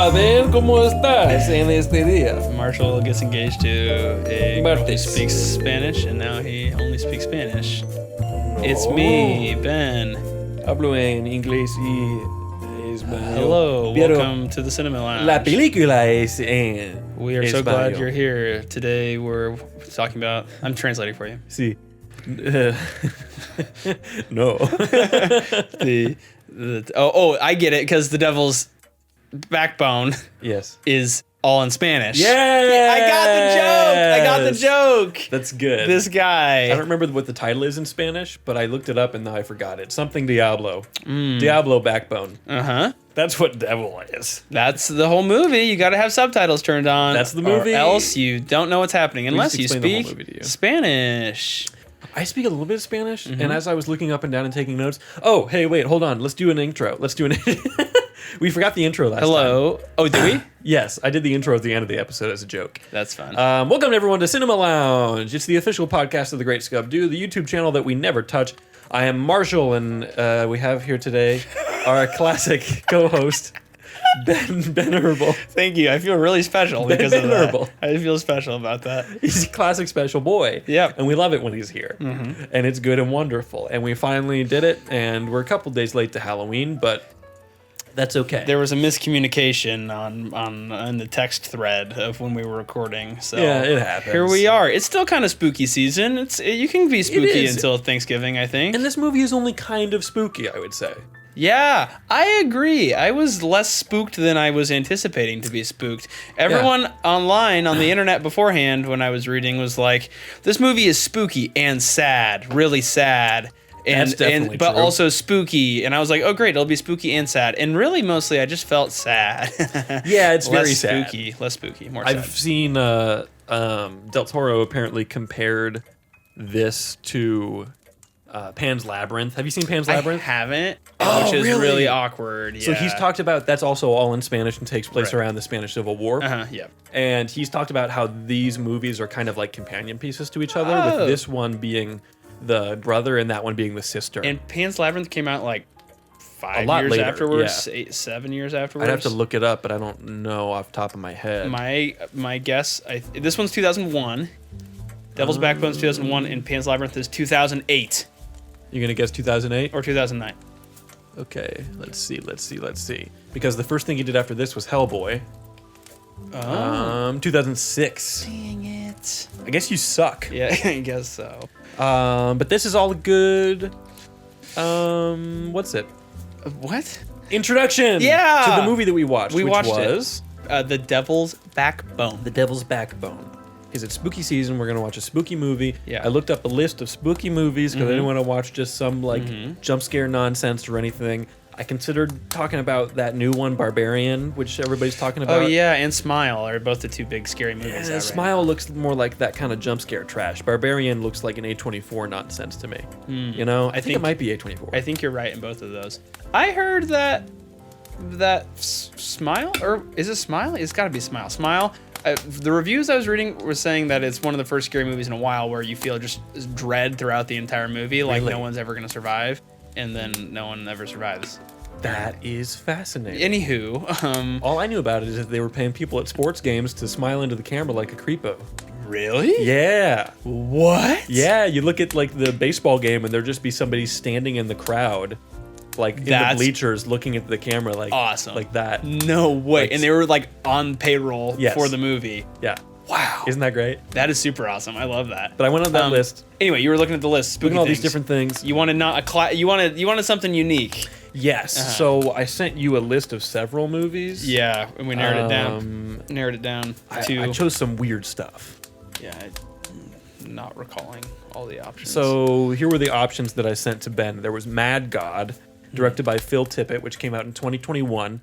Hola, Ben, ¿cómo estás en este día? Marshall gets engaged to a girl who Martes. speaks Spanish, and now he only speaks Spanish. It's me, Ben. Hablo en inglés y español. Hello, Pero welcome to the Cinema Lounge. la película es en We are so glad español. you're here. Today we're talking about... I'm translating for you. Sí. No. I get it, because the devil's backbone Yes. is all in Spanish. Yes! I got the joke! That's good. This guy. I don't remember what the title is in Spanish, but I looked it up and now I forgot it. Something Diablo. Diablo Backbone. Uh-huh. That's what devil is. That's the whole movie. You got to have subtitles turned on. That's the movie. Or else you don't know what's happening unless you explain the whole speak movie to you. Spanish. I speak a little bit of Spanish, and as I was looking up and down and taking notes, oh, hey, wait, hold on. Let's do an intro. We forgot the intro last time. Hello. Oh, did we? Yes, I did the intro at the end of the episode as a joke. That's fun. Welcome everyone to Cinema Lounge. It's the official podcast of the Great Scub-Doo, the YouTube channel that we never touch. I am Marshall, and we have here today our classic co-host, Ben Herbal. Thank you. I feel really special because of Venerable. that. I feel special about that. He's a classic special boy. Yep. And we love it when he's here. And it's good and wonderful. And we finally did it, and we're a couple days late to Halloween, but that's okay. There was a miscommunication on the text thread of when we were recording. So Yeah, it happens. Here we are. It's still kind of spooky season. You can be spooky is. until Thanksgiving, I think. And this movie is only kind of spooky, I would say. Yeah, I agree. I was less spooked than I was anticipating to be spooked. Everyone online on the internet beforehand, when I was reading, was like, "This movie is spooky and sad, really sad." That's definitely but true. also spooky, and I was like, "Oh, great! It'll be spooky and sad." And really, mostly, I just felt sad. Yeah, it's very less sad. spooky, less spooky, more I've sad. seen Del Toro apparently compared this to Pan's Labyrinth. Have you seen Pan's Labyrinth? I haven't, Oh, which is really? really awkward. So he's yeah. talked about that's also all in Spanish and takes place Right. around the Spanish Civil War. Yeah. And he's talked about how these movies are kind of like companion pieces to each other, Oh. with this one being the brother and that one being the sister. And Pan's Labyrinth came out like 5 lot years later, afterwards, yeah. 7 years afterwards. I'd have to look it up, but I don't know off the top of my head. My guess, this one's 2001. Devil's Backbone's 2001, and Pan's Labyrinth is 2008 You're going to guess 2008? or 2009. Okay, let's see. Because the first thing he did after this was Hellboy. 2006. Dang it. I guess you suck. Yeah, I guess so. But this is all good. What's it? What? Introduction. Yeah! To the movie that we watched. We which watched was The Devil's Backbone. The Devil's Backbone. Because it's spooky season, we're gonna watch a spooky movie. Yeah. I looked up a list of spooky movies because I didn't want to watch just some like jump scare nonsense or anything. I considered talking about that new one, Barbarian, which everybody's talking about. Oh yeah, and Smile are both the two big scary movies. out Yeah, right Smile looks more like that kind of jump scare trash. Barbarian looks like an A24 nonsense to me. You know, I think it think- might be A24. I think you're right in both of those. I heard that Smile, or is it Smile? It's got to be Smile. Smile. The reviews I was reading were saying that it's one of the first scary movies in a while where you feel just dread throughout the entire movie, like Really? no one's ever gonna survive, and then no one ever survives. That is fascinating. Anywho, All I knew about it is that they were paying people at sports games to smile into the camera like a creepo. really? Yeah. What? Yeah, you look at like the baseball game and there'd just be somebody standing in the crowd, like in the That's bleachers looking at the camera like awesome. like that. No way. Like- And they were like on payroll Yes. for the movie. Yeah. Wow. Isn't that great? That is super awesome. I love that. But I went on that list, Anyway, you were looking at the list. Spooky looking at all these things. different things. You wanted not a you wanted something unique. Yes. Uh-huh. So I sent you a list of several movies. Yeah, and we narrowed it down. Narrowed it down to I chose some weird stuff. I'm not recalling all the options. So here were the options that I sent to Ben. There was Mad God, directed by Phil Tippett, which came out in 2021.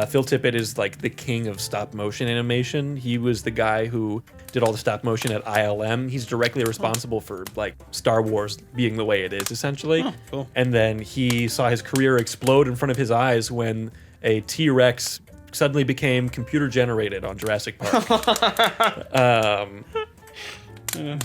Phil Tippett is like the king of stop motion animation. He was the guy who did all the stop motion at ILM. He's directly responsible for like Star Wars being the way it is, essentially. Oh, cool. And then he saw his career explode in front of his eyes when a T-Rex suddenly became computer generated on Jurassic Park.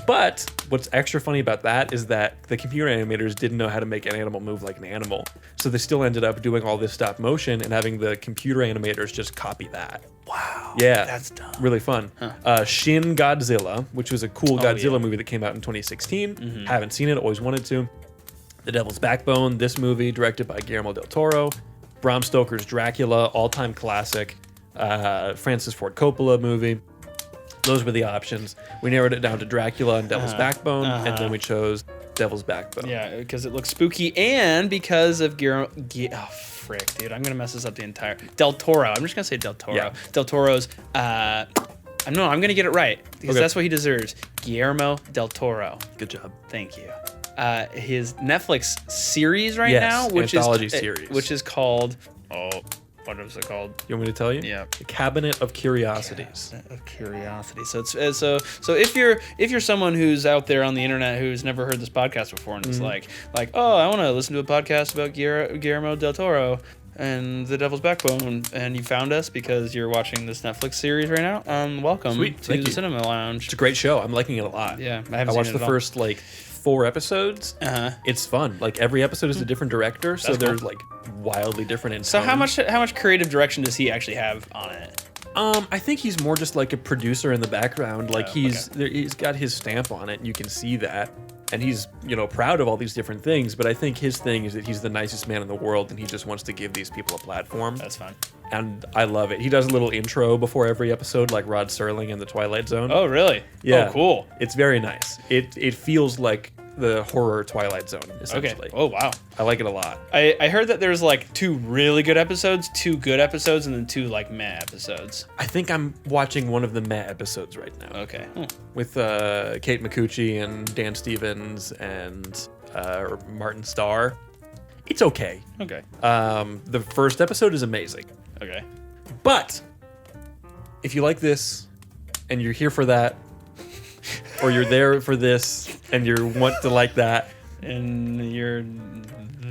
But what's extra funny about that is that the computer animators didn't know how to make an animal move like an animal. So they still ended up doing all this stop motion and having the computer animators just copy that. Wow. Yeah. That's dumb. Really fun. Shin Godzilla, which was a cool Godzilla movie that came out in 2016. Haven't seen it, always wanted to. The Devil's Backbone, this movie, directed by Guillermo del Toro. Bram Stoker's Dracula, all-time classic. Francis Ford Coppola movie. Those were the options. We narrowed it down to Dracula and Devil's Backbone, and then we chose Devil's Backbone. Yeah, because it looks spooky and because of oh, frick, dude. I'm going to mess this up the entire... Del Toro. I'm just going to say Del Toro. Yeah. Del Toro's... I'm going to get it right because Okay. that's what he deserves. Guillermo del Toro. Good job. Thank you. His Netflix series right Yes, now, which anthology is series. which is called... Oh, what is it called? You want me to tell you? Yeah. The Cabinet of Curiosities. Of curiosity. So it's so if you're someone who's out there on the internet who's never heard this podcast before and is like oh, I want to listen to a podcast about Guillermo del Toro and The Devil's Backbone, and you found us because you're watching this Netflix series right now, welcome Sweet, to thank the you. Cinema Lounge. It's a great show. I'm liking it a lot. Yeah, I I haven't watched seen it the at all. first 4 episodes. It's fun. Every episode is a different director, so That's cool. they're wildly different in So tone. how much creative direction does he actually have on it? I think he's more just like a producer in the background. He's got his stamp on it, and you can see that. And he's, proud of all these different things, but I think his thing is that he's the nicest man in the world and he just wants to give these people a platform. That's fun. And I love it. He does a little intro before every episode, like Rod Serling in The Twilight Zone. Oh, really? Yeah. Oh, cool. It's very nice. It feels like the horror Twilight Zone, essentially. Okay. Oh, wow. I like it a lot. I heard that there's 2 really good episodes, 2 good episodes, and then 2 meh episodes. I think I'm watching one of the Meh episodes right now. Okay. With Kate McCucci and Dan Stevens and Martin Starr. It's okay. Okay. The first episode is amazing. Okay. But if you like this and you're here for that, or you're there for this and you want to like that, And you're...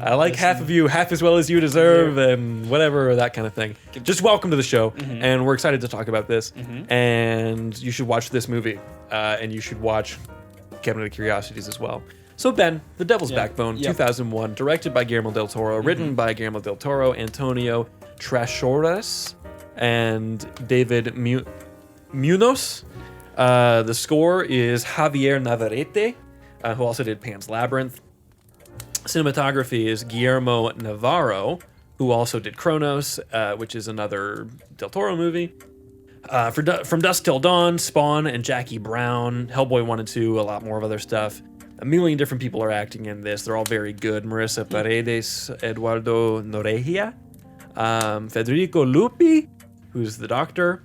I like half of you half as well as you deserve, and whatever, that kind of thing. Just welcome to the show, and we're excited to talk about this. And you should watch this movie, and you should watch Cabinet of Curiosities as well. So Ben, The Devil's Backbone, 2001, directed by Guillermo del Toro, written by Guillermo del Toro, Antonio Trashores, and David Munoz. The score is Javier Navarrete, who also did Pan's Labyrinth. Cinematography is Guillermo Navarro, who also did Kronos, which is another Del Toro movie. From Dusk Till Dawn, Spawn, and Jackie Brown, Hellboy 1 and 2, a lot more of other stuff. A million different people are acting in this. They're all very good. Marissa Paredes, Eduardo Noreja, Federico Lupi, who's the doctor,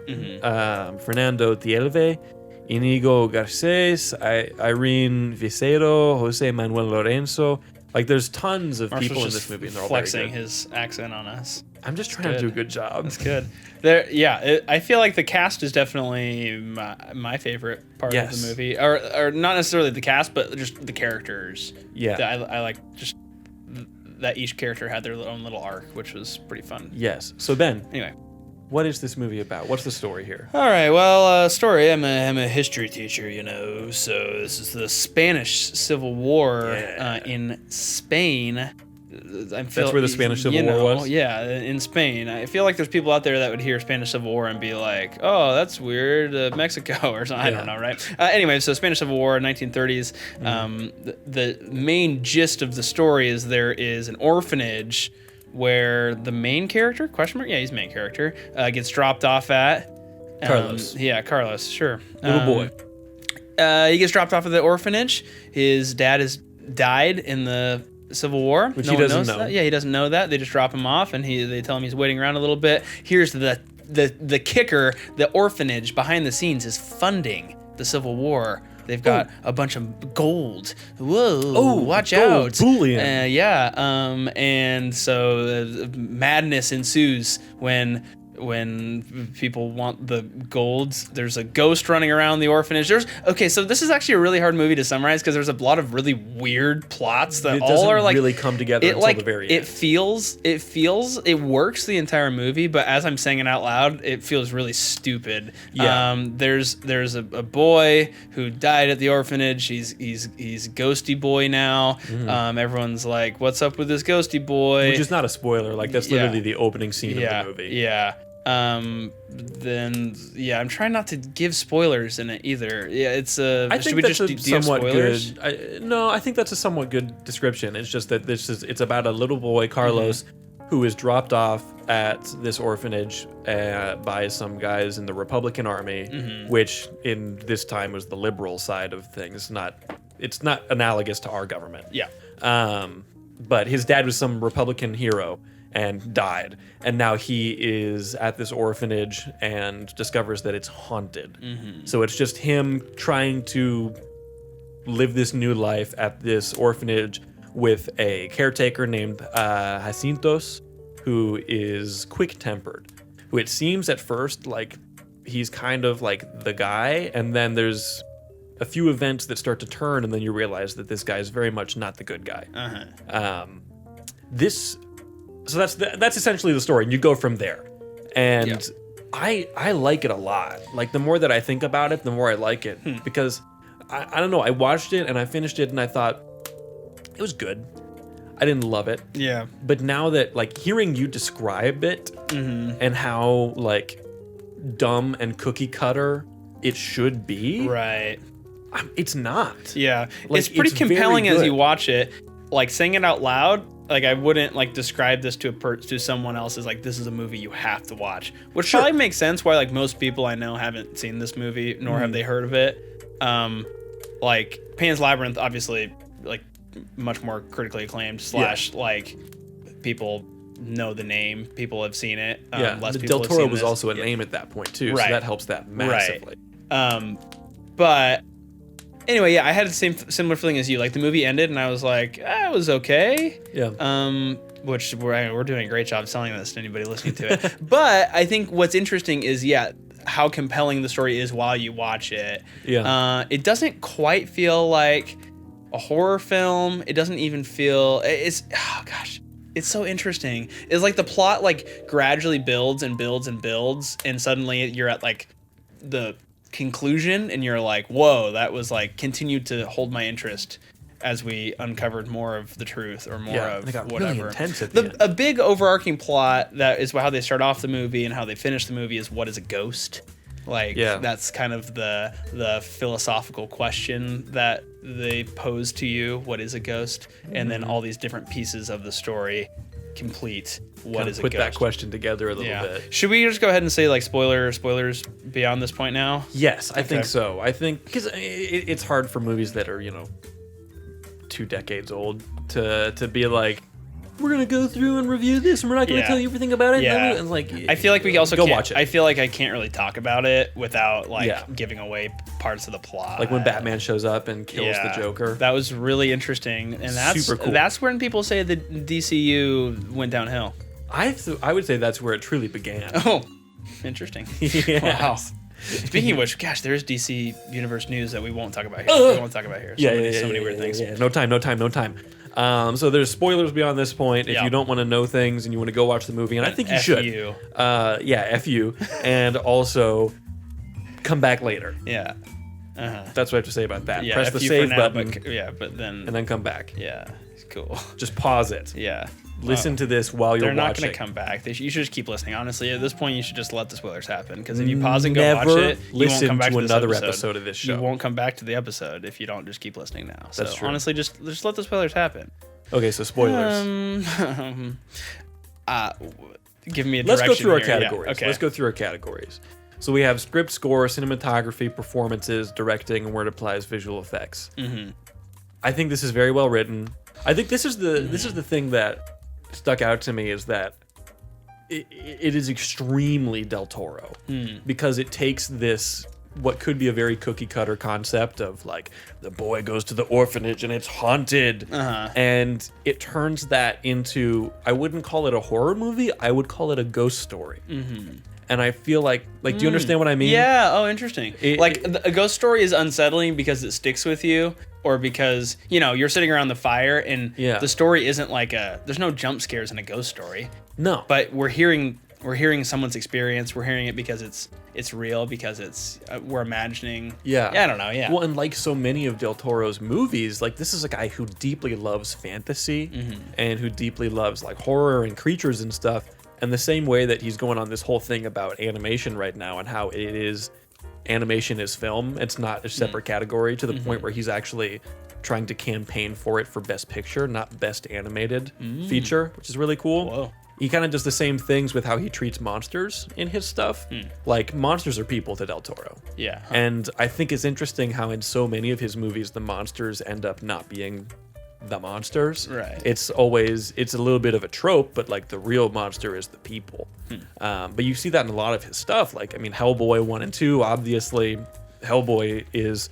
Fernando Tielve, Inigo Garces, Irene Vicero, Jose Manuel Lorenzo. There's tons of people in this movie, and they're all very flexing good. his accent on us. I'm just trying to do a good job. That's good. I feel like the cast is definitely my favorite part of the movie, or not necessarily the cast, but just the characters. Yeah. I like just that each character had their own little arc, which was pretty fun. Yes. So Ben, Anyway. what is this movie about? What's the story here? All right. Well, story. I'm a history teacher, So this is the Spanish Civil War in Spain. That's where the Spanish Civil War was? Yeah, in Spain. I feel like there's people out there that would hear Spanish Civil War and be like, "Oh, that's weird, Mexico or something." I don't know, right? Anyway, so Spanish Civil War, 1930s. The main gist of the story is there is an orphanage where the main character, question mark, yeah, he's main character, gets dropped off at. Carlos. Carlos, sure. Little boy. He gets dropped off at the orphanage. His dad has died in the Civil War. Which No he one doesn't knows know. that. Yeah, he doesn't know that. They just drop him off, and they tell him he's waiting around a little bit. Here's the kicker: the orphanage behind the scenes is funding the Civil War. They've got a bunch of gold. Whoa! Oh, watch gold, out! bullion. And so madness ensues when when people want the golds. There's a ghost running around the orphanage. So this is actually a really hard movie to summarize because there's a lot of really weird plots that It all doesn't are like really come together until the very end. It works the entire movie, but as I'm saying it out loud, it feels really stupid. Yeah. There's a boy who died at the orphanage. He's ghosty boy now. Everyone's like, what's up with this ghosty boy? Which is not a spoiler. Like, that's literally the opening scene of the movie. Yeah. I'm trying not to give spoilers in it either. Yeah, it's I should think we that's just a do somewhat spoilers? good. No, I think that's a somewhat good description. It's just that it's about a little boy, Carlos, who is dropped off at this orphanage by some guys in the Republican Army, which in this time was the liberal side of things. It's not analogous to our government. Yeah. But his dad was some Republican hero and died, and now he is at this orphanage and discovers that it's haunted. So it's just him trying to live this new life at this orphanage with a caretaker named Jacintos, who is quick-tempered, who it seems at first like he's kind of like the guy, and then there's a few events that start to turn, and then you realize that this guy is very much not the good guy. So that's essentially the story, and you go from there. And I like it a lot. Like, the more that I think about it, the more I like it, because I don't know. I watched it and I finished it, and I thought it was good. I didn't love it. Yeah. But now that, like, hearing you describe it and how, like, dumb and cookie cutter it should be, Right. It's not. Yeah. Like, it's pretty it's very compelling as good. you watch it. Like, saying it out loud, like, I wouldn't like describe this to someone else as like, this is a movie you have to watch, which probably makes sense why like most people I know haven't seen this movie nor have they heard of it. Like Pan's Labyrinth, obviously, like much more critically acclaimed / like people know the name, people have seen it. Less people Del have Toro seen was this. also a name at that point too, Right. so that helps that massively. But anyway, yeah, I had the similar feeling as you. Like, the movie ended, and I was like, it was okay. Yeah. Which we're doing a great job selling this to anybody listening to it. But I think what's interesting is, how compelling the story is while you watch it. Yeah. It doesn't quite feel like a horror film. It doesn't even feel. It's so interesting. It's like the plot like gradually builds and builds and builds, and suddenly you're at like the conclusion, and you're like, whoa, that was like continued to hold my interest as we uncovered more of the truth or more of and it got whatever. really intense at the end. A big overarching plot that is how they start off the movie and how they finish the movie is, what is a ghost? Like, that's kind of the philosophical question that they pose to you. What is a ghost? And then all these different pieces of the story complete what is a put ghost. that question together a little bit. Should we just go ahead and say like spoilers beyond this point now? Yes, I think so. I think because it's hard for movies that are 2 decades old to be like, we're gonna go through and review this, and we're not gonna tell you everything about it. Yeah. And like, I feel like we also go can't, watch it. I feel like I can't really talk about it without like giving away parts of the plot. Like when Batman shows up and kills the Joker. That was really interesting, and that's Super cool. That's when people say the DCU went downhill. I would say that's where it truly began. Oh, interesting. Yes. Wow. Speaking of which, gosh, there's DC Universe news that we won't talk about here. We won't talk about here. So many weird things. Yeah. No time. So there's spoilers beyond this point. If you don't want to know things and you want to go watch the movie, and I think you should. You. F you. And also come back later. Yeah. That's what I have to say about that. Yeah. Press the FU save for now, button. but then. And then come back. Yeah. Cool. Just pause it. Yeah. Listen to this while you're They're not watching. going to come back. You should just keep listening. Honestly, at this point, you should just let the spoilers happen. Because if you pause and go Never watch it, you won't listen come back to to this another episode of this show. You won't come back to the episode if you don't just keep listening now. So That's true. honestly, just let the spoilers happen. Okay, so spoilers. Give me a Let's direction go through our here. Yeah, categories. okay. Let's go through our categories. So we have script, score, cinematography, performances, directing, and where it applies visual effects. Mm-hmm. I think this is very well written. I think this is the thing that stuck out to me, is that it is extremely Del Toro because it takes this what could be a very cookie cutter concept of like the boy goes to the orphanage and it's haunted, and it turns that into, I wouldn't call it a horror movie, I would call it a ghost story. And I feel like do you understand what I mean? Yeah. Oh, interesting. A ghost story is unsettling because it sticks with you, or because you're sitting around the fire and the story isn't like there's no jump scares in a ghost story. No. But we're hearing someone's experience. We're hearing it because it's real, because it's we're imagining. Yeah. I don't know. Yeah. Well, and like so many of Del Toro's movies, like this is a guy who deeply loves fantasy and who deeply loves like horror and creatures and stuff. And the same way that he's going on this whole thing about animation right now and how animation is film, it's not a separate category, to the point where he's actually trying to campaign for it for Best Picture, not Best Animated Feature, which is really cool. Whoa. He kind of does the same things with how he treats monsters in his stuff. Like, monsters are people to Del Toro. Yeah. And I think it's interesting how in so many of his movies, the monsters end up not being the monsters. Right. It's a little bit of a trope, but like the real monster is the people. But you see that in a lot of his stuff. Like, I mean, Hellboy 1 and 2, obviously, Hellboy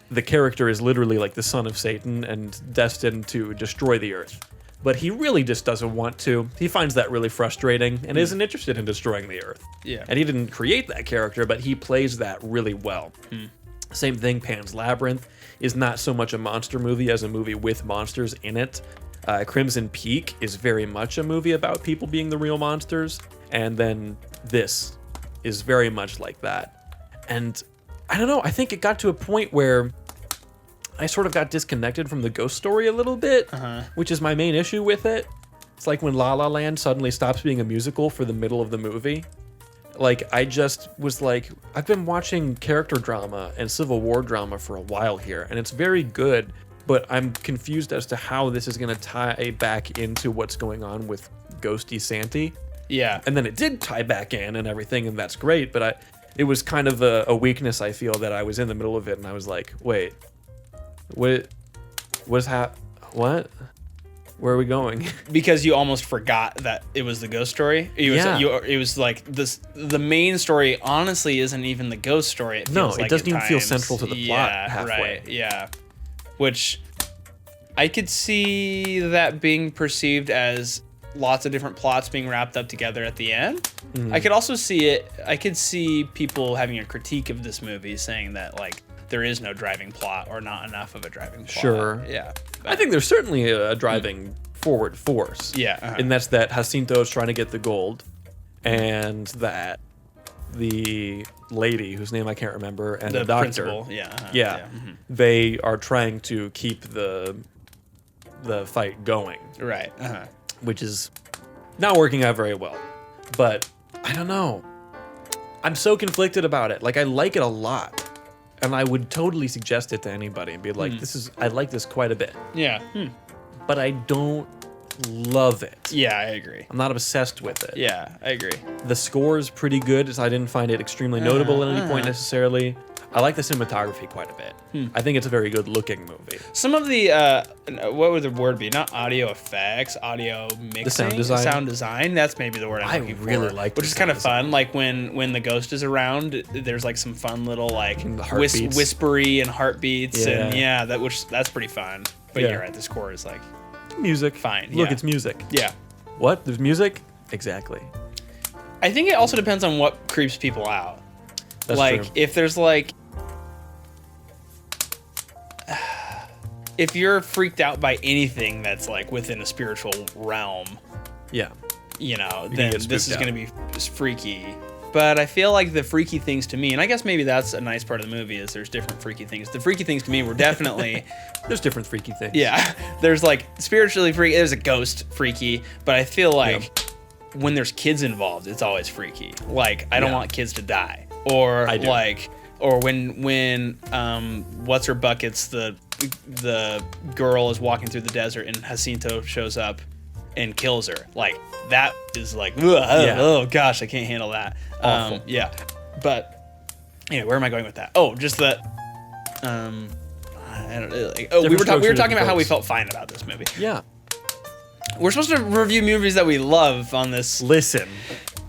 the character is literally like the son of Satan and destined to destroy the earth. But he really just doesn't want to. He finds that really frustrating and isn't interested in destroying the earth. Yeah. And he didn't create that character, but he plays that really well. Same thing, Pan's Labyrinth is not so much a monster movie as a movie with monsters in it. Crimson Peak is very much a movie about people being the real monsters. And then this is very much like that. And I don't know, I think it got to a point where I sort of got disconnected from the ghost story a little bit, which is my main issue with it. It's like when La La Land suddenly stops being a musical for the middle of the movie. Like, I just was like, I've been watching character drama and Civil War drama for a while here, and it's very good, but I'm confused as to how this is going to tie back into what's going on with Ghosty Santy. Yeah. And then it did tie back in and everything, and that's great, but it was kind of a weakness, I feel, that I was in the middle of it, and I was like, wait, what? Where are we going? Because you almost forgot that it was the ghost story. It was like this. The main story, honestly, isn't even the ghost story. It feels it doesn't even feel central to the plot halfway. Right, yeah. Which I could see that being perceived as lots of different plots being wrapped up together at the end. I could also see it. I could see people having a critique of this movie, saying that like there is no driving plot or not enough of a driving plot. Sure. Yeah. I think there's certainly a driving forward force. Yeah. And that's that Jacinto's trying to get the gold, and that the lady whose name I can't remember and the doctor. Principal. Yeah. They are trying to keep the fight going. Right. Which is not working out very well. But I don't know. I'm so conflicted about it. Like, I like it a lot. And I would totally suggest it to anybody and be like, I like this quite a bit. Yeah. But I don't love it. Yeah, I agree. I'm not obsessed with it. Yeah, I agree. The score is pretty good, so I didn't find it extremely notable at any point necessarily. I like the cinematography quite a bit. I think it's a very good looking movie. Some of the, what would the word be? Not audio effects, audio mixing. The sound design. Sound design, that's maybe the word I'm looking for. I really like Which is kind of fun. Like when the ghost is around, there's like some fun little like whispery and heartbeats. Yeah. And that's pretty fun. But you're right, the score is like music. Fine. Look, it's music. Yeah. What? There's music? Exactly. I think it also depends on what creeps people out. That's like true. if there's like if you're freaked out by anything that's like within a spiritual realm, Yeah. Then this is going to be just freaky. But I feel like the freaky things to me, and I guess maybe that's a nice part of the movie, is there's different freaky things. The freaky things to me were definitely There's different freaky things. yeah. There's like spiritually freaky. There's a ghost freaky, but I feel like when there's kids involved, it's always freaky. Like I don't want kids to die, or I do. like, or when what's her buckets the girl is walking through the desert and Jacinto shows up and kills her. Like that is like oh gosh, I can't handle that. Awful. Yeah, but where am I going with that? Oh, just that. I don't know, like, we were talking about how we felt fine about this movie. Yeah. We're supposed to review movies that we love on this. Listen,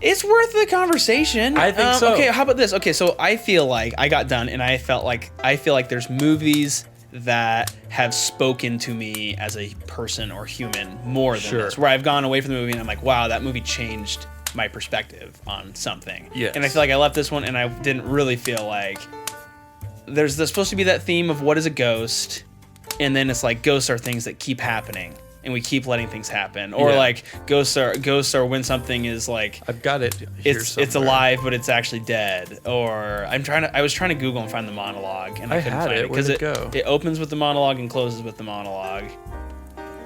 It's worth the conversation. I think so. Okay, how about this? Okay, so I feel like I got done, and I feel like there's movies that have spoken to me as a person or human more than Sure. this, where I've gone away from the movie and I'm like, wow, that movie changed my perspective on something. Yes. And I feel like I left this one and I didn't really feel like there's supposed to be that theme of what is a ghost, and then it's like ghosts are things that keep happening and we keep letting things happen, or Yeah. like ghosts are when something is like I've got it. Here it's somewhere. alive but it's actually dead. Or I was trying to Google and find the monologue and I couldn't had find it. it because Where'd it go? it opens with the monologue and closes with the monologue,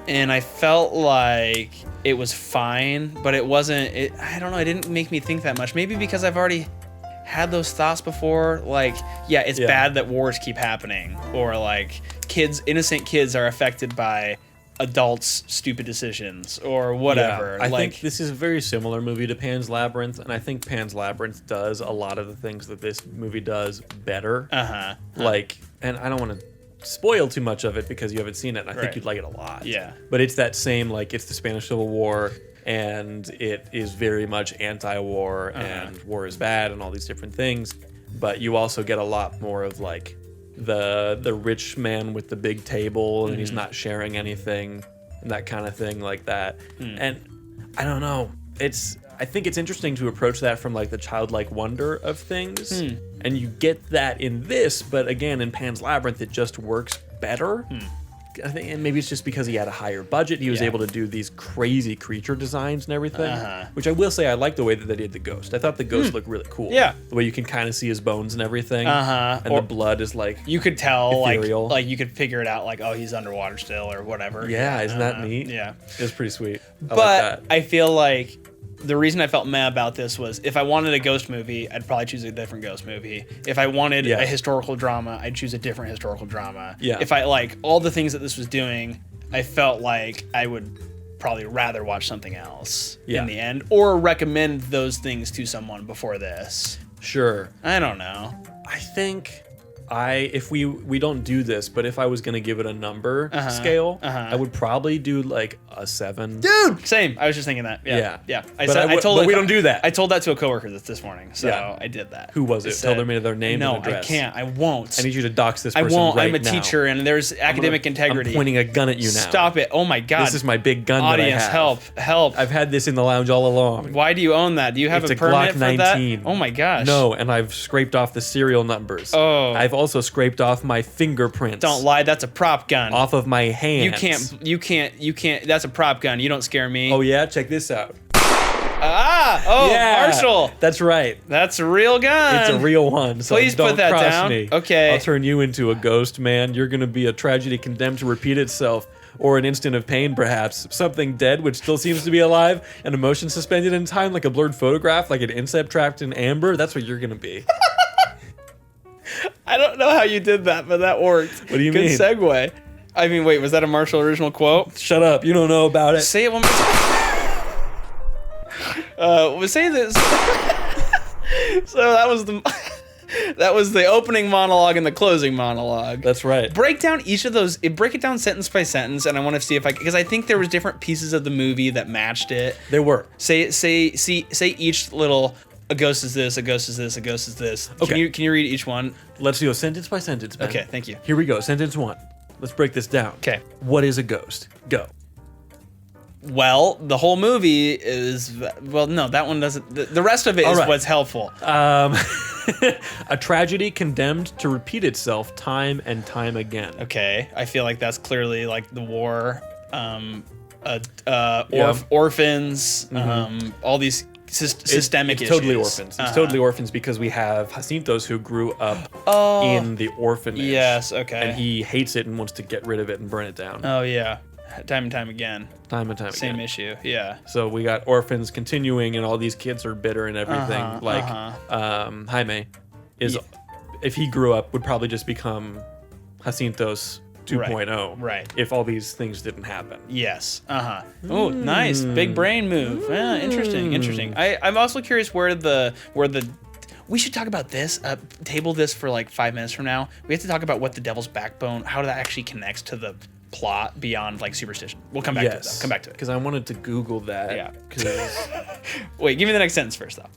and I felt like it was fine, but it wasn't. I don't know. It didn't make me think that much. Maybe because I've already had those thoughts before. Like, yeah, it's Yeah. bad that wars keep happening, or like innocent kids are affected by adults' stupid decisions, or whatever. Yeah, I like, think this is a very similar movie to Pan's Labyrinth, and I think Pan's Labyrinth does a lot of the things that this movie does better. Like, and I don't want to spoil too much of it because you haven't seen it, and I think Right. you'd like it a lot. Yeah. But it's that same, like, it's the Spanish Civil War, and it is very much anti-war, and war is bad, and all these different things. But you also get a lot more of, like, the rich man with the big table, and he's not sharing anything, and that kind of thing like that. And I don't know. I think it's interesting to approach that from like the childlike wonder of things, and you get that in this, but again, in Pan's Labyrinth, it just works better. I think, and maybe it's just because he had a higher budget, he was Yeah. able to do these crazy creature designs and everything. Uh-huh. Which I will say, I like the way that they did the ghost. I thought the ghost looked really cool. Yeah. the way you can kind of see his bones and everything. And Or- the blood is like, you could tell, Ethereal. like you could figure it out, like, oh, he's underwater still, or whatever. yeah, isn't that neat? Yeah. it was pretty sweet. I like But that. I feel like the reason I felt mad about this was if I wanted a ghost movie, I'd probably choose a different ghost movie. If I wanted Yeah. a historical drama, I'd choose a different historical drama. Yeah. If I like all the things that this was doing, I felt like I would probably rather watch something else Yeah. in the end, or recommend those things to someone before this. Sure. I don't know. I think if we don't do this, but if I was gonna give it a number scale, uh-huh. I would probably do like a 7. Dude, same. I was just thinking that. Yeah, Yeah. yeah. But we don't do that. I told that to a coworker this morning, so Yeah. I did that. Who was it? Tell them their name No, and address. I can't. I won't. I need you to dox this I person won't. right I'm a now. teacher, and there's academic integrity. I'm pointing a gun at you now. Stop it! Oh my God! This is my big gun audience. that I have. Help! I've had this in the lounge all along. Why do you own that? Do you have It's a a permit Glock for 19. that? Oh my gosh! No, and I've scraped off the serial numbers. Oh. I've also scraped off my fingerprints. Don't lie. That's a prop gun. Off of my hands. You can't. That's a prop gun. You don't scare me. Oh yeah, check this out. Oh, Yeah, Marshall. That's right. That's a real gun. It's a real one. So Please don't put that cross down. me. Okay. I'll turn you into a ghost, man. You're gonna be a tragedy condemned to repeat itself, or an instant of pain, perhaps. Something dead which still seems to be alive, an emotion suspended in time, like a blurred photograph, like an insect trapped in amber. That's what you're gonna be. I don't know how you did that, but that worked. What do you Good mean? segue. I mean, wait, was that a Marshall original quote? Shut up. You don't know about it. Say it one more time. We'll say this. So that was the opening monologue and the closing monologue. That's right. Break down each of those. Break it down sentence by sentence, and I want to see if because I think there was different pieces of the movie that matched it. They were. Say each little. A ghost is this. A ghost is this. A ghost is this. Okay. Can you read each one? Let's go sentence by sentence, Ben. Okay, thank you. Here we go. Sentence 1. Let's break this down. Okay. What is a ghost? Go. Well, the whole movie is no, that one doesn't. The rest of it is right. what's helpful. A tragedy condemned to repeat itself time and time again. Okay, I feel like that's clearly like the war, Yeah. orphans, all these systemic it's issues. totally orphans. It's totally orphans because we have Jacintos who grew up in the orphanage. Yes, okay. And he hates it and wants to get rid of it and burn it down. Oh yeah, time and time again. Time and time Same again. issue. Yeah. So we got orphans continuing, and all these kids are bitter and everything. Jaime is, if he grew up, would probably just become Jacintos 2.0. Right. If all these things didn't happen. Yes. Oh, nice. Big brain move. Yeah, interesting. I'm also curious where the we should talk about this. Table this for like 5 minutes from now. We have to talk about what the Devil's Backbone, how that actually connects to the plot beyond like superstition. We'll come back to it. Though. Come back to it. Because I wanted to Google that. Yeah. 'Cause Wait, give me the next sentence first, though.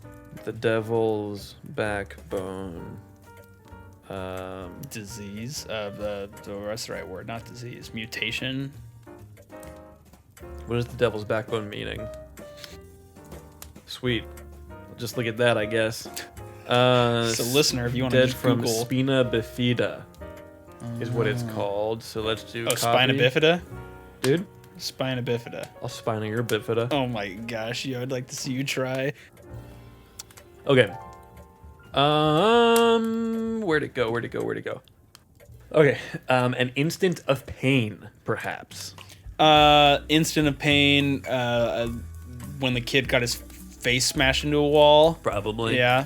the devil's backbone. Disease. That's the right word, not disease. Mutation. What is the devil's backbone meaning? Sweet. Just look at that, I guess. So, listener, if you want to Dead just from Google. spina bifida is what it's called. So let's do. Oh, copy. spina bifida? Dude, Spina bifida. I'll spina your bifida. Oh my gosh, yo, I'd like to see you try. Okay. Where'd it go? Okay. An instant of pain, perhaps. Instant of pain. When the kid got his face smashed into a wall. Probably. Yeah.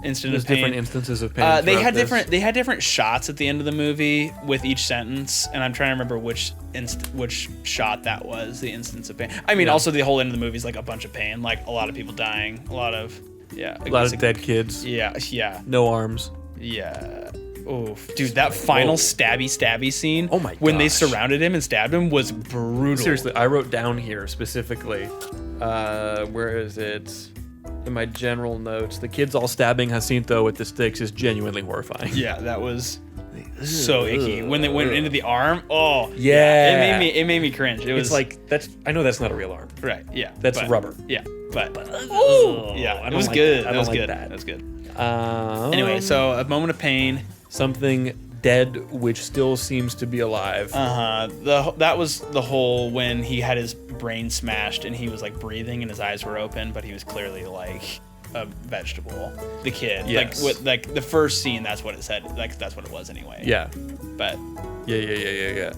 Instant There's of pain. different instances of pain. They throughout had this. They had different shots at the end of the movie with each sentence, and I'm trying to remember which shot that was. The instance of pain. I mean, Yeah. also the whole end of the movie is like a bunch of pain, like a lot of people dying, a lot of dead kids. Yeah. No arms. Yeah. Oh, dude, that final stabby scene. Oh my When they gosh. surrounded him and stabbed him was brutal. Seriously, I wrote down here specifically. Where is it? In my general notes, the kids all stabbing Jacinto with the sticks is genuinely horrifying. Yeah, that was so icky. When they went into the arm, oh Yeah. it made me cringe. It was It's like I know that's not a real arm. right, yeah, That's but- rubber. Yeah, but Oh, yeah, I it don't was like good. that. I That don't was like good. that. That was good. Anyway, Anyway, so a moment of pain. something dead which still seems to be alive. That was the whole when he had his brain smashed and he was like breathing and his eyes were open, but he was clearly like a vegetable. The kid, Yes. like the first scene, that's what it said. Like that's what it was anyway. Yeah. But Yeah.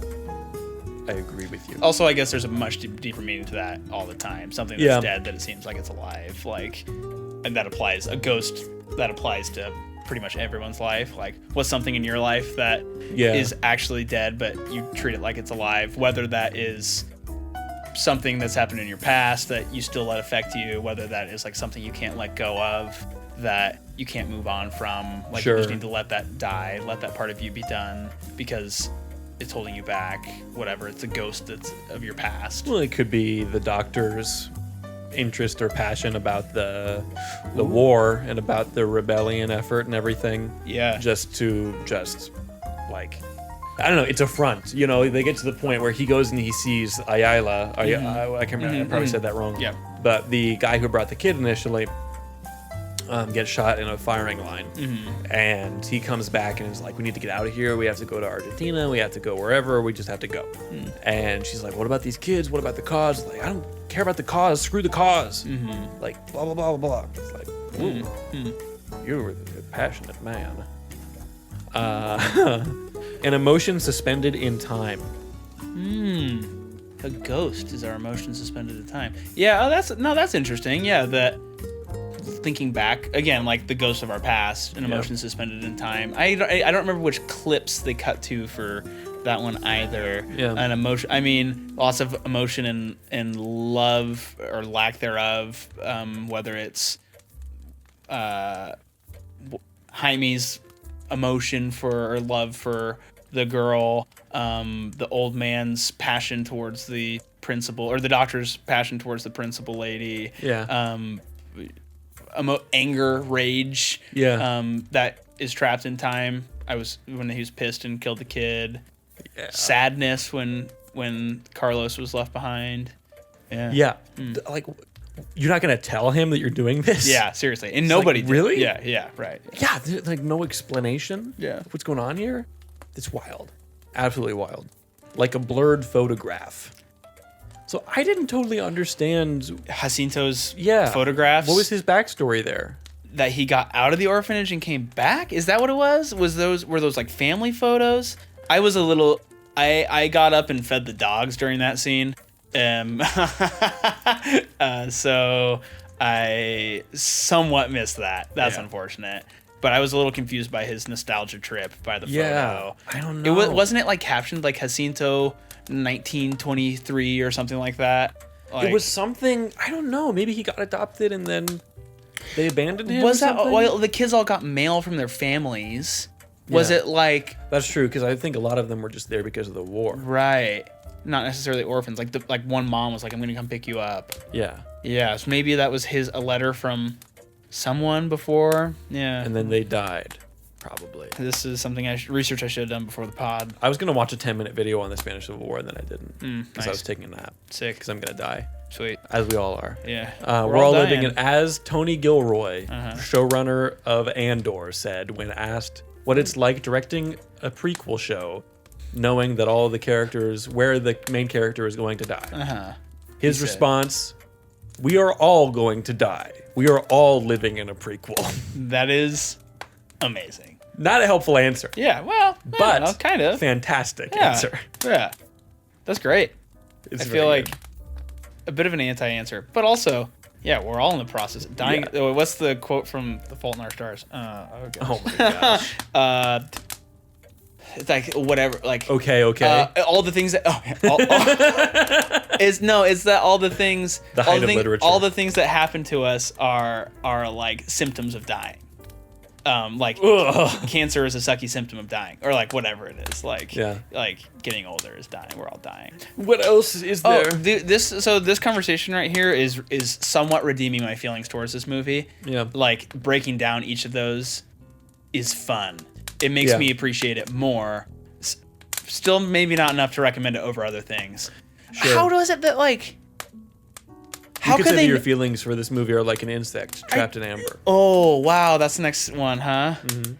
I agree with you. also, I guess there's a much deeper meaning to that all the time. Something that's Yeah. dead that it seems like it's alive. Like, and that applies a ghost. That applies to pretty much everyone's life. Like, what's something in your life that is Yeah. actually dead, but you treat it like it's alive? Whether that is something that's happened in your past that you still let affect you, whether that is like something you can't let go of, that you can't move on from. Like, Sure. you just need to let that die, let that part of you be done because it's holding you back. Whatever, it's a ghost that's of your past. Well, it could be the doctor's interest or passion about the war and about the rebellion effort and everything. Yeah. Just like, I don't know. It's a front. You know, they get to the point where he goes and he sees Ayala. I can't remember. I probably said that wrong. Yeah. But the guy who brought the kid initially gets shot in a firing line. And he comes back and is like, we need to get out of here. We have to go to Argentina. We have to go wherever. We just have to go. And she's like, what about these kids? What about the cause? Like, I don't care about the cause. Screw the cause. Like, blah, blah, blah, blah, blah. It's like, ooh, you're a passionate man. An emotion suspended in time. A ghost is our emotion suspended in time. Yeah, that's interesting. Yeah, that thinking back again, like the ghost of our past, an emotion suspended in time. I don't remember which clips they cut to for that one either. Yeah. An emotion. I mean, lots of emotion and love or lack thereof. Whether it's Jaime's emotion for or love for the girl, the old man's passion towards the principal, or the doctor's passion towards the principal lady. Yeah. Anger, rage. Yeah. That is trapped in time. When he was pissed and killed the kid. Yeah. Sadness when Carlos was left behind. Yeah. Yeah. Like, you're not going to tell him that you're doing this? Yeah, seriously. And nobody like, did. really? Yeah, right. Yeah, there's like no explanation. Yeah. What's going on here? It's wild. Absolutely wild. Like a blurred photograph. So I didn't totally understand. Jacinto's Yeah. photographs. What was his backstory there? That he got out of the orphanage and came back? Is that what it was? Were those like family photos? I was a little I got up and fed the dogs during that scene. So I somewhat missed that. That's unfortunate. But I was a little confused by his nostalgia trip by the photo. I don't know. Wasn't it like captioned like Jacinto 1923 or something like that? Like, It was something, I don't know. Maybe he got adopted and then they abandoned him. was or that something? well, the kids all got mail from their families. Was Yeah. it like That's true, because I think a lot of them were just there because of the war. right? Not necessarily orphans. Like one mom was like, "I'm gonna come pick you up." Yeah. Yeah, so maybe that was a letter from someone before. Yeah, And then they died, probably. this is something research I should have done before the pod. I was going to watch a 10-minute video on the Spanish Civil War, and then I didn't. Because I nice. was taking a nap. Sick, Because I'm going to die, sweet. as we all are. Yeah, We're all living dying. in, as Tony Gilroy, Uh-huh. showrunner of Andor, said when asked what it's like directing a prequel show, knowing that all the characters, where the main character is going to die. Uh-huh. His said- response, we are all going to die. We are all living in a prequel. That is amazing. Not a helpful answer, Yeah, well, but kind of. fantastic Yeah, answer. yeah, that's great. It's I very feel like good. a bit of an anti-answer, but also, yeah, we're all in the process of dying. Yeah. Oh, what's the quote from The Fault in Our Stars? Okay. Oh my gosh. It's like whatever, like Okay. all the things that it's that all the things The height of literature. all the things that happen to us are like symptoms of dying. Like Ugh. cancer is a sucky symptom of dying, or like whatever it is. Like Yeah. like getting older is dying. We're all dying. What else is Oh, there? this conversation right here is somewhat redeeming my feelings towards this movie. Yeah. Like breaking down each of those is fun. It makes Yeah. me appreciate it more. Still, maybe not enough to recommend it over other things. Sure. How does it that like? How You could could say they? that your feelings for this movie are like an insect trapped in amber. Oh wow, that's the next one, huh? Mm-hmm.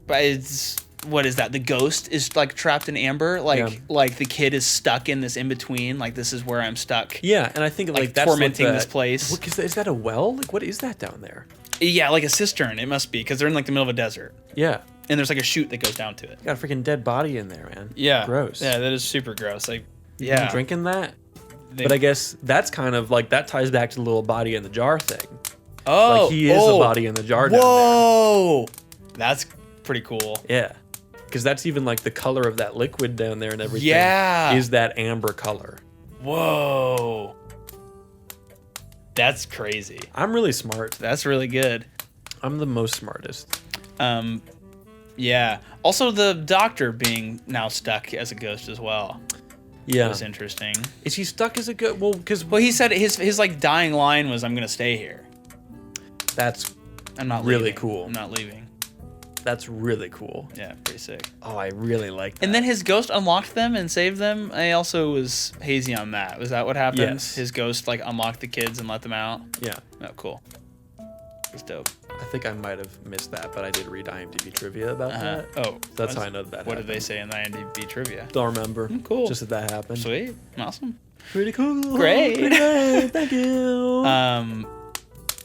But it's what is that? The ghost is like trapped in amber. Like Yeah. like the kid is stuck in this in between. Like this is where I'm stuck. Yeah, and I think like that's tormenting what this place. What, is that a well? Like, what is that down there? Yeah, like a cistern. It must be because they're in like the middle of a desert, Yeah, and there's like a chute that goes down to it. got a freaking dead body in there, man. Gross. Yeah, that is super gross. Like, You yeah, drinking that? They- But I guess that's kind of like that ties back to the little body in the jar thing. oh, Like he is a body in the jar down Whoa, that's pretty cool. there. Yeah, because that's even like the color of that liquid down there and everything. Yeah. is that amber color? Whoa, that's crazy. I'm really smart. That's really good. I'm the most smartest. Yeah. Also, the doctor being now stuck as a ghost as well Yeah, was interesting. is he stuck as a good? Well, because Well, he said his like dying line was, "I'm gonna stay here. that's I'm not Really leaving. cool. I'm not leaving." that's really cool. Yeah, pretty sick. Oh, I really like that. And then his ghost unlocked them and saved them. I also was hazy on that. Was that what happened? Yes. His ghost like unlocked the kids and let them out. yeah, Oh, cool. It's dope. I think I might have missed that, but I did read IMDb trivia about that. Oh, That's how I know that. What did they happened. say in the IMDb trivia? Don't remember. cool. Just that happened. Sweet, awesome. Pretty cool. Great. Pretty great. Thank you.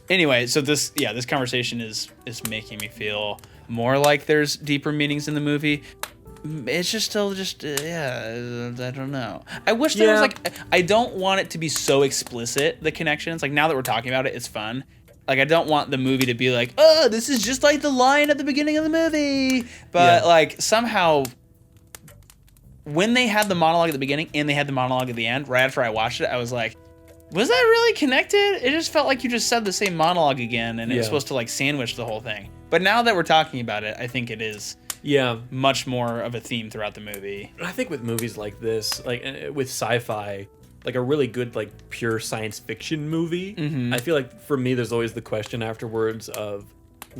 Anyway, so this conversation is making me feel more like there's deeper meanings in the movie. It's just still I don't know. I wish there was Yeah. like, I don't want it to be so explicit, the connections. Like now that we're talking about it, it's fun. Like I don't want the movie to be like, oh, this is just like the line at the beginning of the movie. But Yeah. like somehow when they had the monologue at the beginning and they had the monologue at the end, right after I watched it, I was like, was that really connected? It just felt like you just said the same monologue again and it was Yeah. supposed to like sandwich the whole thing. But now that we're talking about it, I think it is Yeah. much more of a theme throughout the movie. I think with movies like this, like with sci-fi, like a really good like pure science fiction movie, Mm-hmm. I feel like for me there's always the question afterwards of,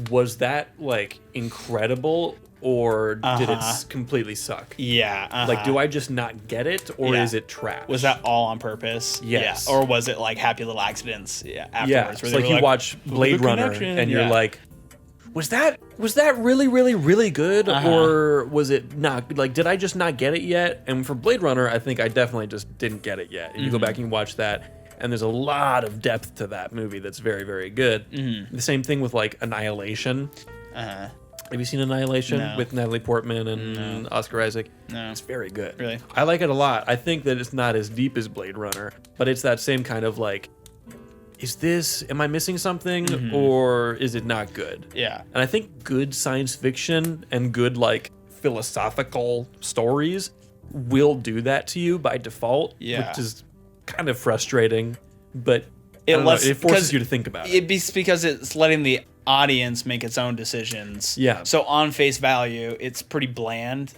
was that like incredible or did it completely suck? Yeah. Like, do I just not get it, or Yeah. is it trash? Was that all on purpose? Yes. Yeah. Or was it like happy little accidents? Yeah. Afterwards, Yeah, where it's they like were you watch "Look at Blade the Runner connection." and Yeah. you're like, was that really really good, or was it not? Like, did I just not get it yet? And for Blade Runner, I think I definitely just didn't get it yet. And you go back and you watch that, and there's a lot of depth to that movie that's very very good. The same thing with like Annihilation. Uh-huh. Have you seen Annihilation No. with Natalie Portman and Oscar Isaac? No. It's very good. Really? I like it a lot. I think that it's not as deep as Blade Runner, but it's that same kind of like, am I missing something, or is it not good? Yeah. And I think good science fiction and good like philosophical stories will do that to you by default, Yeah. which is kind of frustrating, but It I don't know, lets- it forces because you to think about it. It's because it's letting the audience make its own decisions. Yeah. So on face value, it's pretty bland.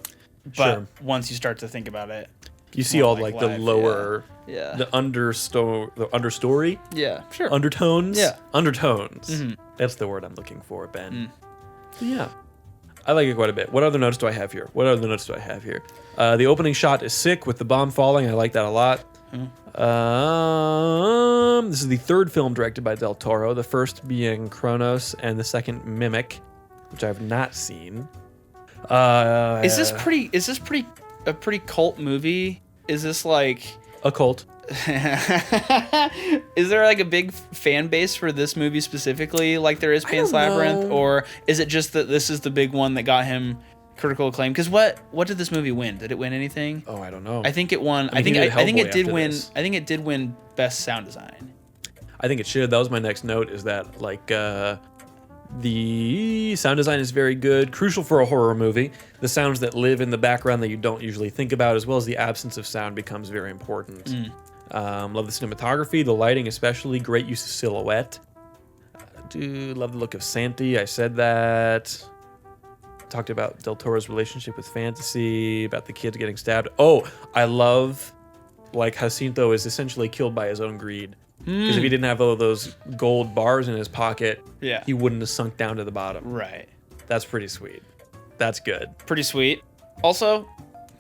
But Sure. once you start to think about it, You see more all like like the life, lower, yeah. the understory, yeah, sure. undertones. Yeah. Undertones. That's the word I'm looking for, Ben. Yeah. I like it quite a bit. What other notes do I have here? The opening shot is sick with the bomb falling. I like that a lot. This is the third film directed by Del Toro, the first being Kronos and the second Mimic, which I have not seen. Is this a pretty cult movie? Is this like a cult? Is there like a big fan base for this movie specifically, like there is Pan's Labyrinth, or is it just that this is the big one that got him critical acclaim? Because what did this movie win? Did it win anything? Oh, I don't know. I think it won. I think it did win. this. I think it did win best sound design. I think it should. That was my next note. Is that like the sound design is very good, crucial for a horror movie. The sounds that live in the background that you don't usually think about, as well as the absence of sound, becomes very important. Love the cinematography, the lighting especially, great use of silhouette. Do love the look of Santi. I said that. Talked about Del Toro's relationship with fantasy, about the kids getting stabbed. Oh, I love like Jacinto is essentially killed by his own greed. Because if he didn't have all of those gold bars in his pocket, he wouldn't have sunk down to the bottom. Right. That's pretty sweet. That's good. Pretty sweet. Also,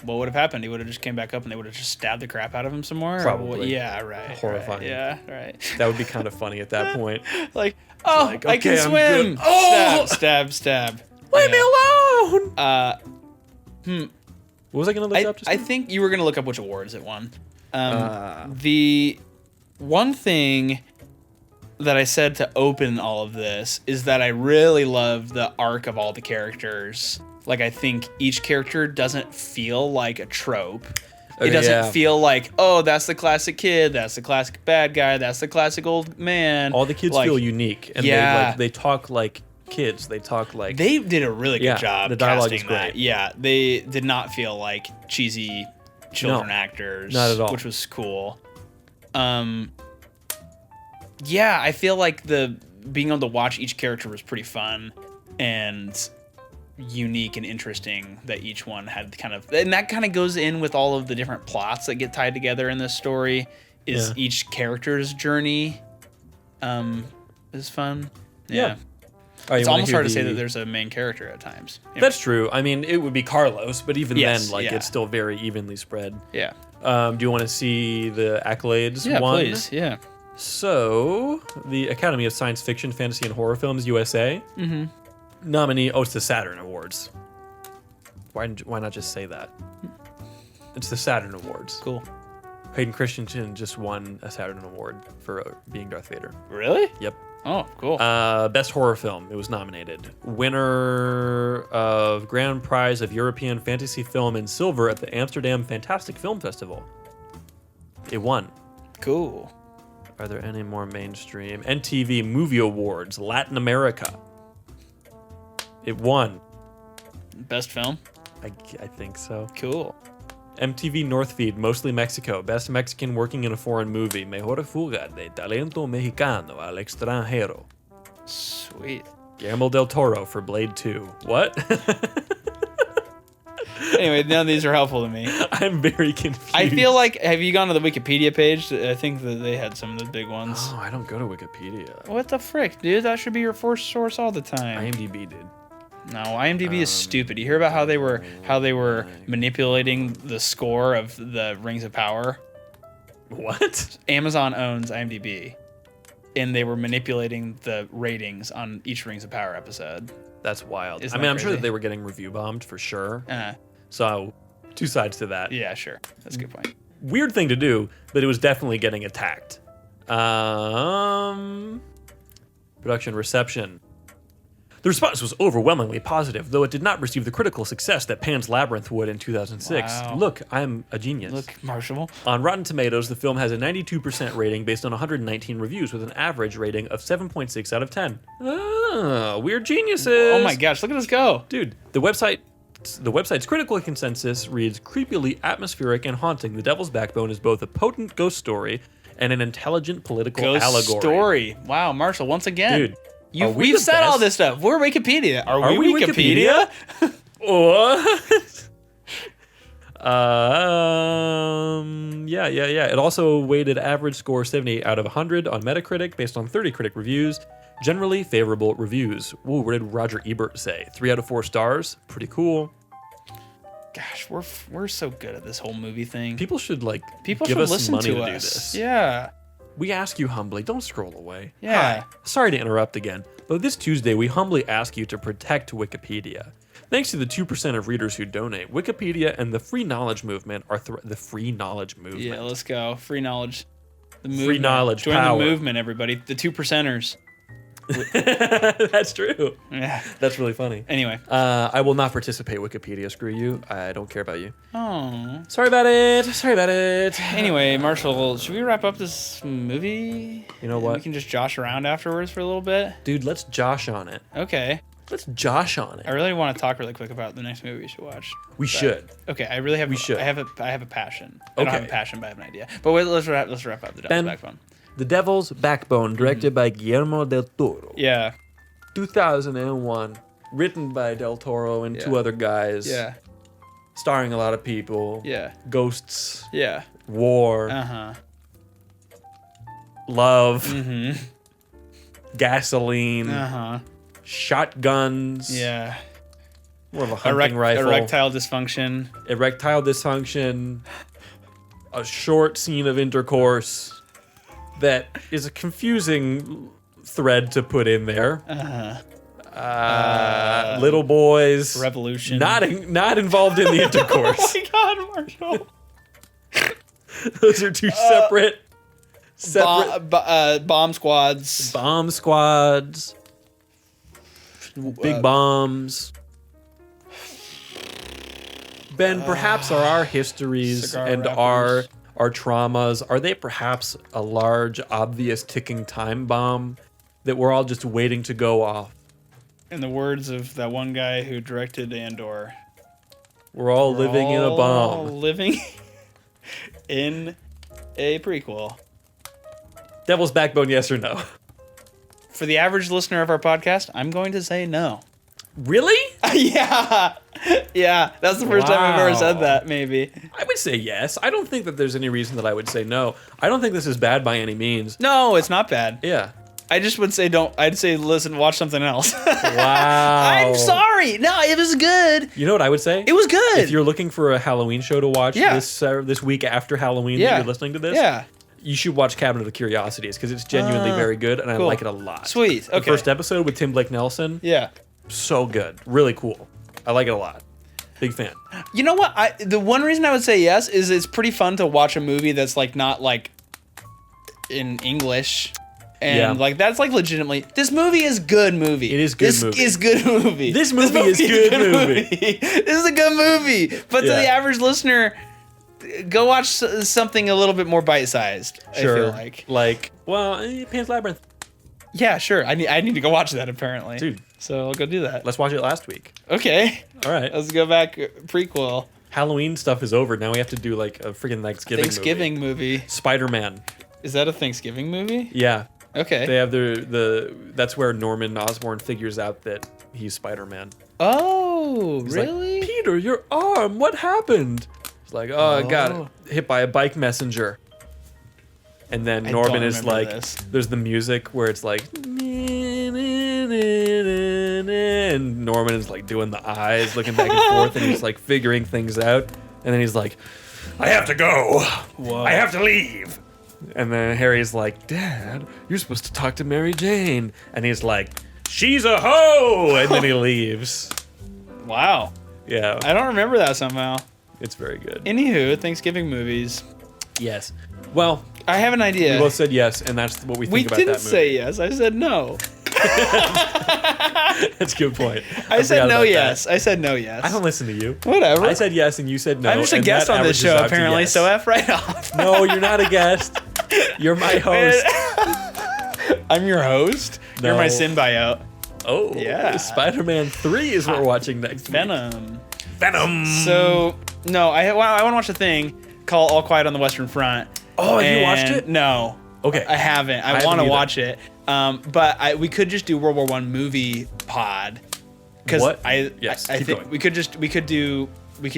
what would have happened? He would have just came back up and they would have just stabbed the crap out of him some more? Probably. Yeah, right. Horrifying. Right, yeah, right. That would be kind of funny at that point. Like, oh, like, I can okay, I'm swim. good. Oh! Stab. Leave me alone! What was I going to look up? Just I think you were going to look up which awards it won. The one thing that I said to open all of this is that I really love the arc of all the characters. Like, I think each character doesn't feel like a trope. It doesn't feel like, oh, that's the classic kid, that's the classic bad guy, that's the classic old man. All the kids like, feel unique, and they talk like kids. They talk like they did a really good job. The dialogue casting is great. that. Yeah, they did not feel like cheesy children actors, not at all, which was cool. Yeah, I feel like being able to watch each character was pretty fun and unique and interesting. That each one had and that kind of goes in with all of the different plots that get tied together in this story. Is each character's journey is fun. Yeah. It's almost hard to say that there's a main character at times. That's true. I mean, it would be Carlos, but even then, it's still very evenly spread. Yeah. Do you want to see the accolades? Yeah, please. Yeah. So, the Academy of Science Fiction, Fantasy, and Horror Films USA nominee. Oh, it's the Saturn Awards. Why not just say that? It's the Saturn Awards. Cool. Hayden Christensen just won a Saturn Award for being Darth Vader. Really? Yep. Oh, cool. Best horror film. It was nominated. Winner of Grand Prize of European Fantasy Film in Silver at the Amsterdam Fantastic Film Festival. It won. Cool. Are there any more mainstream? MTV Movie Awards, Latin America. It won. Best film? I think so. Cool. MTV North Feed, mostly Mexico. Best Mexican working in a foreign movie. Mejor fuga de talento mexicano al extranjero. Sweet. Guillermo del Toro for Blade 2. What? Anyway, none of these are helpful to me. I'm very confused. I feel like, have you gone to the Wikipedia page? I think that they had some of the big ones. Oh, I don't go to Wikipedia. What the frick, dude? That should be your first source all the time. IMDb did. No, IMDb is stupid. You hear about how they were manipulating the score of the Rings of Power? What? Amazon owns IMDb, and they were manipulating the ratings on each Rings of Power episode. That's wild. Isn't I mean, I'm that sure that crazy? they were getting review bombed for sure. So, two sides to that. Yeah, sure. That's a good point. Weird thing to do, but it was definitely getting attacked. Production reception. The response was overwhelmingly positive, though it did not receive the critical success that Pan's Labyrinth would in 2006. Wow. Look, I'm a genius. Look, Marshall. On Rotten Tomatoes, the film has a 92% rating based on 119 reviews with an average rating of 7.6 out of 10. Weird geniuses. Oh my gosh, look at us go. Dude, the website's critical consensus reads creepily atmospheric and haunting. The Devil's Backbone is both a potent ghost story and an intelligent political Ghost allegory. story. Wow, Marshall, once again. Dude, We've the said all best? this stuff. We're Wikipedia. Are we we Wikipedia? What? Yeah. It also weighted average score 78 out of 100 on Metacritic based on 30 critic reviews. Generally favorable reviews. Ooh, what did Roger Ebert say? 3 out of 4 stars. Pretty cool. Gosh, we're so good at this whole movie thing. People should People give should us listen money to to us. do this. Yeah. We ask you humbly, don't scroll away. Yeah. Hi. Sorry to interrupt again, but this Tuesday we humbly ask you to protect Wikipedia. Thanks to the 2% of readers who donate, Wikipedia and the free knowledge movement are the free knowledge movement. Yeah, let's go. Free knowledge. The movement. Free knowledge Join power. the movement, everybody. The 2%ers. That's true. Yeah. That's really funny. Anyway. I will not participate, Wikipedia. Screw you. I don't care about you. Oh. Sorry about it. Anyway, Marshall, should we wrap up this movie? You know And what? We can just josh around afterwards for a little bit. Dude, let's Josh on it. Okay. Let's Josh on I it. really want to talk really quick about the next movie we should watch. We should. Okay, I really have. We should. I have a passion. I don't have a Okay. passion, but I have an idea. But wait, let's wrap up the Devil's Ben. Backbone. The Devil's Backbone, directed by Guillermo del Toro. Yeah. 2001. Written by Del Toro and 2 Yeah. other guys. Yeah. Starring a lot of people. Yeah. Ghosts. Yeah. War. Uh-huh. Love. Mm-hmm. Gasoline. Uh-huh. Shotguns. Yeah. More of a hunting rifle. Erectile dysfunction. Erectile dysfunction. A short scene of intercourse that is a confusing thread to put in there. Uh-huh. Little boys. Revolution. Not involved in the intercourse. Oh my God, Marshall. Those are 2 separate Bomb squads. bomb squads. Big bombs. Ben, perhaps are our histories Cigar and wrappers. our traumas, are they perhaps a large, obvious ticking time bomb that we're all just waiting to go off? In the words of that one guy who directed Andor. We're all living in a All bomb. Living in a prequel. Devil's Backbone, yes or no? For the average listener of our podcast, I'm going to say no. Really? Yeah. Yeah. That's the first time I've ever said Wow. that, maybe. I would say yes. I don't think that there's any reason that I would say no. I don't think this is bad by any means. No, it's not bad. Yeah. I just would say don't. I'd say listen, watch something else. Wow. I'm sorry. No, it was good. You know what I would say? It was good. If you're looking for a Halloween show to watch Yeah. this week after Halloween that Yeah. you're listening to this, Yeah. you should watch Cabinet of Curiosities because it's genuinely very good and I cool. like it a lot. Sweet. The Okay. first episode with Tim Blake Nelson, Yeah. so good. Really cool. I like it a lot. Big fan. You know what? The one reason I would say yes is it's pretty fun to watch a movie that's like not like in English. And Yeah. like that's like legitimately this movie is good movie. It is good this movie. is good movie. This movie is good movie. This is a good movie. But to Yeah. the average listener, go watch something a little bit more bite-sized. Sure. I feel like. Pan's Labyrinth. Yeah, sure. I need to go watch that apparently. Dude. So I'll go do that. Let's watch it last week. Okay. All right. Let's go back prequel. Halloween stuff is over. Now we have to do like a freaking Thanksgiving movie. Spider-Man. Is that a Thanksgiving movie? Yeah. Okay. They have that's where Norman Osborn figures out that he's Spider-Man. Oh, He's like, really? Peter, your arm, what happened? It's like, oh, I got Oh. hit by a bike messenger. And then I Norman don't is remember like, this. there's the music where it's like, and Norman is like doing the eyes, looking back and forth, and he's like figuring things out. And then he's like, I have to go. Whoa. I have to leave. And then Harry's like, Dad, you're supposed to talk to Mary Jane. And he's like, she's a hoe. And then he leaves. Wow. Yeah, I don't remember that somehow. it's very good. Anywho, Thanksgiving movies. Yes. Well, I have an idea. we both said yes, and that's what we think We about didn't that movie. say yes. I said no. That's a good point. I said forgot no about yes. that. I said no yes. I don't listen to you. Whatever. I said yes, and you said no. I'm just a and guest that on this averages show out to apparently, yes. so F right off. No, you're not a guest. You're my host. I'm your host. You're my No. symbiote. Oh, Yeah. Spider-Man 3 is what we're watching next week. Venom. Venom. So, no, I want to watch a thing called All Quiet on the Western Front. Oh, have you watched And it? No. Okay. I haven't. I haven't want to either. watch it. But we could just do World War One movie pod. Because What? I Keep think going. we could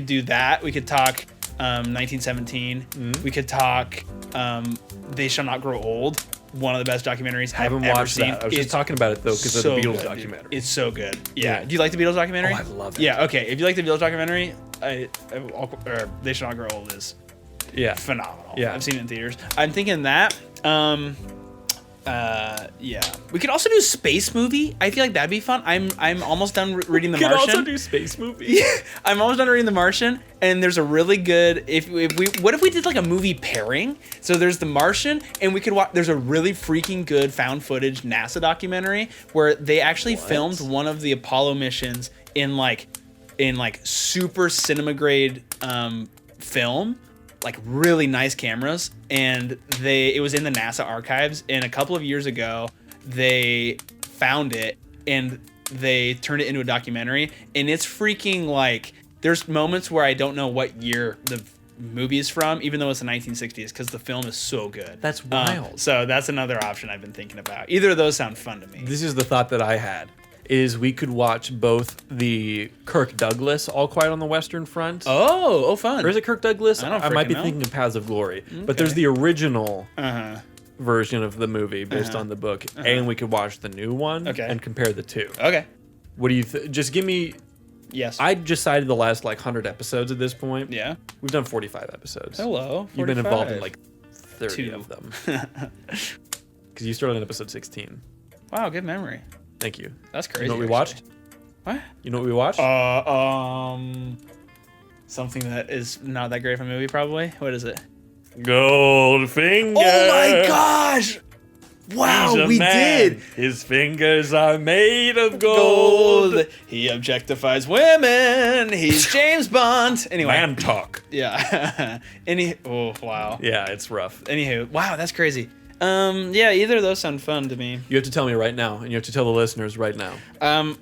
do that. We could talk 1917. We could talk They Shall Not Grow Old. One of the best documentaries I haven't I've ever watched seen. that. I was just talking about it though because of the so Beatles good, dude. documentary. It's so good. Yeah. Yeah. Do you like the Beatles documentary? Oh, I love it. Yeah. Okay. If you like the Beatles documentary, They Shall Not Grow Old is Yeah. phenomenal. Yeah. I've seen it in theaters. I'm thinking that. Yeah. We could also do a space movie. I feel like that'd be fun. I'm almost done reading The We could Martian. also do space movies. I'm almost done reading The Martian, and there's a really good. What if we did like a movie pairing? So there's The Martian, and we could watch. There's a really freaking good found footage NASA documentary where they actually filmed one of the Apollo missions in like super cinema grade film, like really nice cameras, and it was in the NASA archives, and a couple of years ago they found it and they turned it into a documentary, and it's freaking like there's moments where I don't know what year the movie is from, even though it's the 1960s, because the film is so good. That's wild. So that's another option I've been thinking about. Either of those sound fun to me. This is the thought that I had. Is we could watch both the Kirk Douglas All Quiet on the Western Front. Oh, fun. Or is it Kirk Douglas? I don't might be freaking know. thinking of Paths of Glory. But there's the original Uh-huh. version of the movie based on the book. And we could watch the new one Okay. and compare the two. Okay. What do you just give me Yes. I just cited the last like 100 episodes at this point. Yeah. We've done 45 episodes. Hello. You've been involved in 45. like 30 Two. of them. Because you started in episode 16. Wow, good memory. Thank you. That's crazy. You know what we actually. watched? What? You know what we watched? Something that is not that great of a movie, probably. What is it? Goldfinger. Oh my gosh! Wow, He's a we man. did. His fingers are made of gold. He objectifies women. He's James Bond. Anyway. Man talk. Yeah. Oh wow. Yeah, it's rough. Anywho, wow, that's crazy. Yeah, either of those sound fun to me. You have to tell me right now, and you have to tell the listeners right now. I'm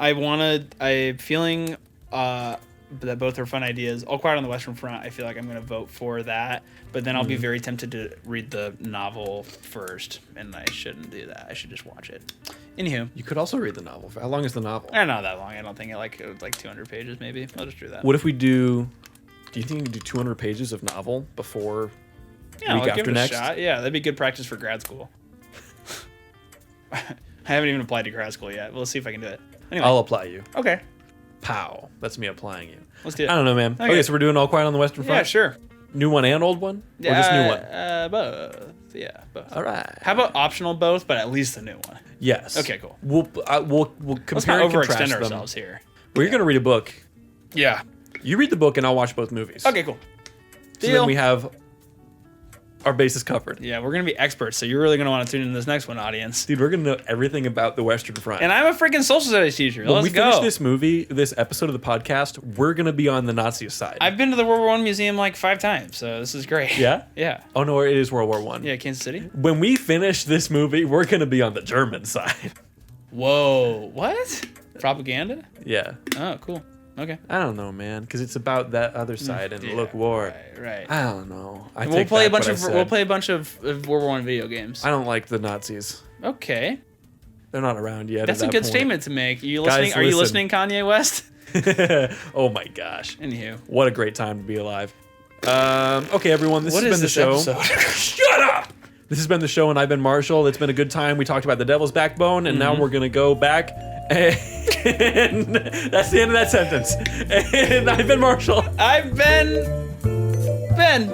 feeling that both are fun ideas. All Quiet on the Western Front, I feel like I'm going to vote for that, but then I'll be very tempted to read the novel first, and I shouldn't do that. I should just watch it. Anywho, You could also read the novel. How long is the novel? not that long. I don't think it like 200 pages maybe. I'll just do that. What if we do you think you can do 200 pages of novel before Yeah, week I'll after give it next? a shot. Yeah, that'd be good practice for grad school. I haven't even applied to grad school yet. We'll see if I can do it. Anyway, I'll apply you. okay. Pow. That's me applying you. Let's do it. I don't know, man. Okay, so we're doing All Quiet on the Western Front? Yeah, sure. New one and old one? Or just new one? Both. Yeah, both. All right. How about optional both, but at least the new one? Yes. Okay, cool. We'll Let's compare not and contrast overextend them. ourselves here. Well, you're going to read a book. Yeah. You read the book and I'll watch both movies. Okay, cool. So Deal. then we have our bases covered. Yeah, we're gonna be experts, so you're really gonna want to tune in to this next one, audience. Dude, we're going to know everything about the Western Front. And I'm a freaking social studies teacher. when Let's we finish go. this episode of the podcast, we're going to be on the Nazi side. I've been to the World War I Museum like 5 times, so this is great. Yeah? Yeah. Oh, no, it is World War One. Yeah, Kansas City. When we finish this movie, we're going to be on the German side. Whoa. What? Propaganda? Yeah. Oh, cool. Okay. I don't know, man, because it's about that other side and Yeah, look war. Right. I don't know. We'll play a bunch of World War I video games. I don't like the Nazis. Okay. They're not around yet. That's at a that good point. statement to make. You Guys, listening? Are you listen. listening, Kanye West? Oh my gosh. Anywho. What a great time to be alive. Okay, everyone, this What has is been the show. this episode? Shut up! This has been the show, and I've been Marshall. It's been a good time. We talked about the Devil's Backbone, and now we're going to go back. And that's the end of that sentence. And I've been Marshall. I've been Ben.